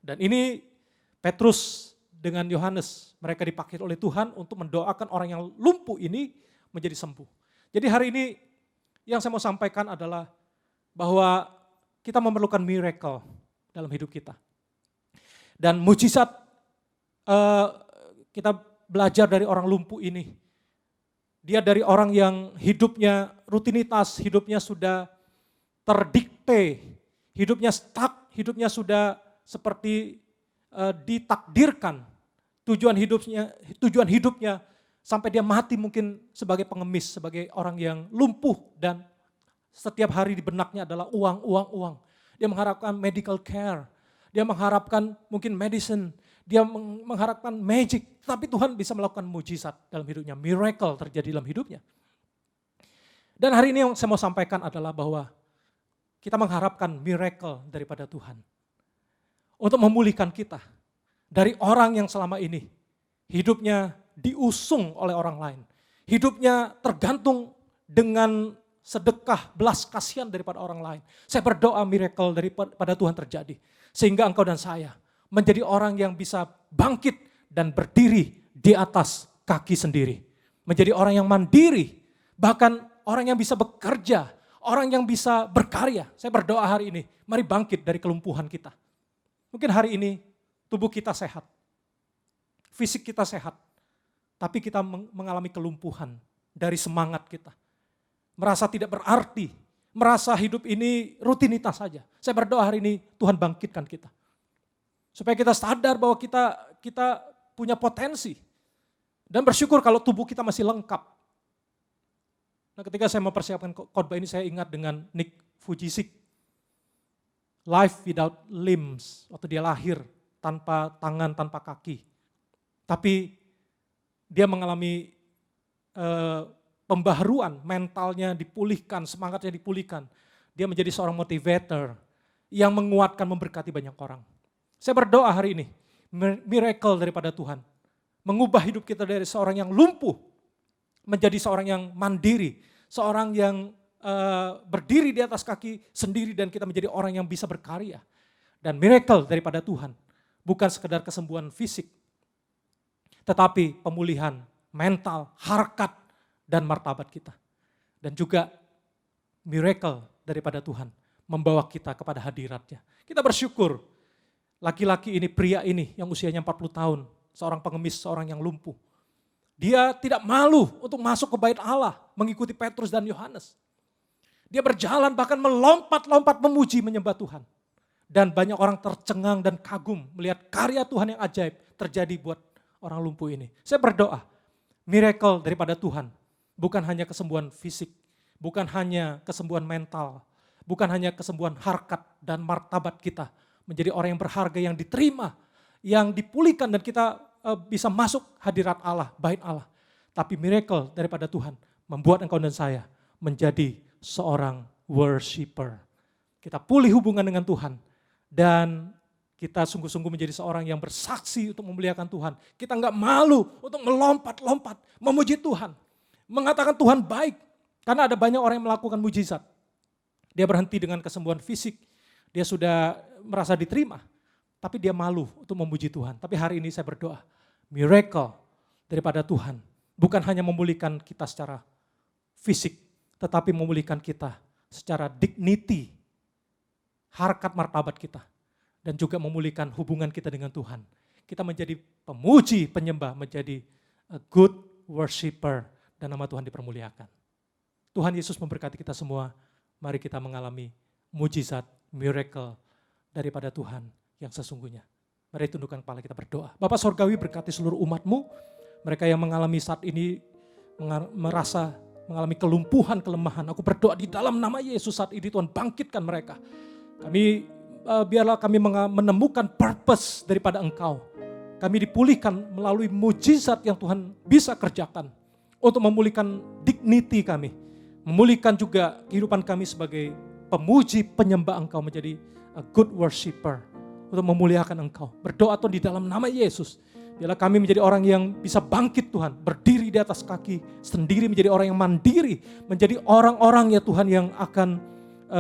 Dan ini Petrus dengan Yohanes, mereka dipakai oleh Tuhan untuk mendoakan orang yang lumpuh ini menjadi sembuh. Jadi hari ini yang saya mau sampaikan adalah bahwa kita memerlukan miracle dalam hidup kita. Dan mujizat kita belajar dari orang lumpuh ini. Dia dari orang yang hidupnya rutinitas, hidupnya sudah terdikte, hidupnya stuck, hidupnya sudah seperti ditakdirkan. Tujuan hidupnya sampai dia mati mungkin sebagai pengemis, sebagai orang yang lumpuh dan setiap hari di benaknya adalah uang. Dia mengharapkan medical care, dia mengharapkan mungkin medicine, dia mengharapkan magic, tapi Tuhan bisa melakukan mujizat dalam hidupnya, miracle terjadi dalam hidupnya. Dan hari ini yang saya mau sampaikan adalah bahwa kita mengharapkan miracle daripada Tuhan. Untuk memulihkan kita dari orang yang selama ini hidupnya diusung oleh orang lain. Hidupnya tergantung dengan sedekah, belas kasihan daripada orang lain. Saya berdoa miracle daripada Tuhan terjadi. Sehingga engkau dan saya menjadi orang yang bisa bangkit dan berdiri di atas kaki sendiri. Menjadi orang yang mandiri, bahkan orang yang bisa bekerja, orang yang bisa berkarya. Saya berdoa hari ini, mari bangkit dari kelumpuhan kita. Mungkin hari ini tubuh kita sehat, fisik kita sehat, tapi kita mengalami kelumpuhan dari semangat kita. Merasa tidak berarti, merasa hidup ini rutinitas saja. Saya berdoa hari ini Tuhan bangkitkan kita. Supaya kita sadar bahwa kita punya potensi. Dan bersyukur kalau tubuh kita masih lengkap. Nah, ketika saya mempersiapkan khotbah ini saya ingat dengan Nick Vujicic. Life without limbs, waktu dia lahir tanpa tangan, tanpa kaki. Tapi dia mengalami pembaharuan, mentalnya dipulihkan, semangatnya dipulihkan. Dia menjadi seorang motivator yang menguatkan, memberkati banyak orang. Saya berdoa hari ini, miracle daripada Tuhan. Mengubah hidup kita dari seorang yang lumpuh, menjadi seorang yang mandiri, seorang yang berdiri di atas kaki sendiri dan kita menjadi orang yang bisa berkarya. Dan miracle daripada Tuhan bukan sekedar kesembuhan fisik, tetapi pemulihan mental, harkat, dan martabat kita. Dan juga miracle daripada Tuhan membawa kita kepada hadiratnya. Kita bersyukur laki-laki ini, pria ini yang usianya 40 tahun, seorang pengemis, seorang yang lumpuh. Dia tidak malu untuk masuk ke bait Allah, mengikuti Petrus dan Yohanes. Dia berjalan bahkan melompat-lompat memuji menyembah Tuhan. Dan banyak orang tercengang dan kagum melihat karya Tuhan yang ajaib terjadi buat orang lumpuh ini. Saya berdoa, miracle daripada Tuhan bukan hanya kesembuhan fisik, bukan hanya kesembuhan mental, bukan hanya kesembuhan harkat dan martabat kita menjadi orang yang berharga, yang diterima, yang dipulihkan dan kita bisa masuk hadirat Allah, bait Allah. Tapi miracle daripada Tuhan membuat engkau dan saya menjadi seorang worshiper. Kita pulih hubungan dengan Tuhan dan kita sungguh-sungguh menjadi seorang yang bersaksi untuk memuliakan Tuhan. Kita enggak malu untuk melompat-lompat, memuji Tuhan. Mengatakan Tuhan baik, karena ada banyak orang yang melakukan mujizat. Dia berhenti dengan kesembuhan fisik, dia sudah merasa diterima, tapi dia malu untuk memuji Tuhan. Tapi hari ini saya berdoa, miracle daripada Tuhan bukan hanya memulihkan kita secara fisik, tetapi memulihkan kita secara dignity, harkat martabat kita, dan juga memulihkan hubungan kita dengan Tuhan. Kita menjadi pemuji, penyembah, menjadi a good worshiper, dan nama Tuhan dipermuliakan. Tuhan Yesus memberkati kita semua. Mari kita mengalami mujizat, miracle daripada Tuhan yang sesungguhnya. Mari tundukkan kepala kita berdoa. Bapa Sorgawi, berkati seluruh umat-Mu, mereka yang mengalami saat ini merasa mengalami kelumpuhan, kelemahan. Aku berdoa di dalam nama Yesus saat ini Tuhan bangkitkan mereka. Biarlah kami menemukan purpose daripada Engkau. Kami dipulihkan melalui mujizat yang Tuhan bisa kerjakan untuk memulihkan dignity kami. Memulihkan juga kehidupan kami sebagai pemuji, penyembah Engkau, menjadi a good worshiper untuk memuliakan Engkau. Berdoa Tuhan di dalam nama Yesus. Biarlah kami menjadi orang yang bisa bangkit Tuhan, berdiri di atas kaki sendiri, menjadi orang yang mandiri, menjadi orang-orang ya Tuhan yang akan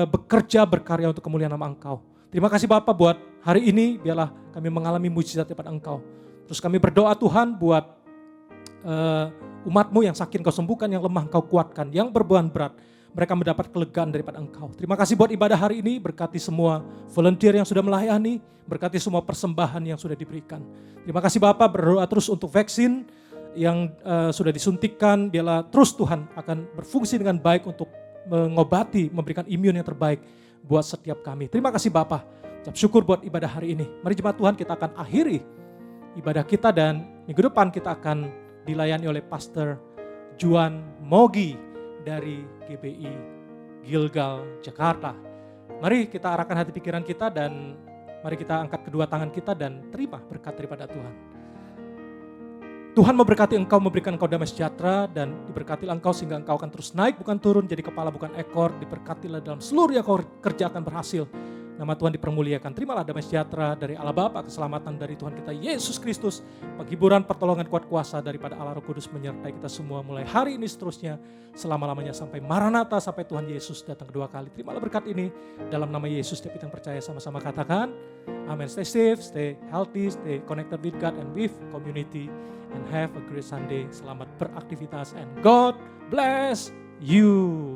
bekerja, berkarya untuk kemuliaan nama Engkau. Terima kasih Bapak buat hari ini, biarlah kami mengalami mujizat daripada Engkau. Terus kami berdoa Tuhan buat umat-Mu yang sakit Engkau sembuhkan, yang lemah Engkau kuatkan, yang berbeban berat, mereka mendapat kelegaan daripada Engkau. Terima kasih buat ibadah hari ini, berkati semua volunteer yang sudah melayani, berkati semua persembahan yang sudah diberikan. Terima kasih Bapak, berdoa terus untuk vaksin yang sudah disuntikkan, biarlah terus Tuhan akan berfungsi dengan baik untuk mengobati, memberikan imun yang terbaik buat setiap kami. Terima kasih Bapak, ucap syukur buat ibadah hari ini. Mari jemaat Tuhan, kita akan akhiri ibadah kita dan minggu depan kita akan dilayani oleh Pastor Juan Mogi dari GBI Gilgal Jakarta. Mari kita arahkan hati pikiran kita dan mari kita angkat kedua tangan kita dan terima berkat daripada Tuhan. Tuhan memberkati engkau, memberikan engkau damai sejahtera dan diberkatilah engkau sehingga engkau akan terus naik bukan turun, jadi kepala bukan ekor, diberkatilah dalam seluruh yang kau kerjakan berhasil. Nama Tuhan dipermuliakan. Terimalah damai sejahtera dari Allah Bapa, keselamatan dari Tuhan kita Yesus Kristus, penghiburan, pertolongan, kuat kuasa daripada Allah Roh Kudus menyertai kita semua mulai hari ini seterusnya, selama-lamanya sampai Maranatha, sampai Tuhan Yesus datang kedua kali. Terimalah berkat ini dalam nama Yesus. Setiap kita yang percaya sama-sama katakan, amin. Stay safe, stay healthy, stay connected with God and with community, and have a great Sunday. Selamat beraktivitas and God bless you.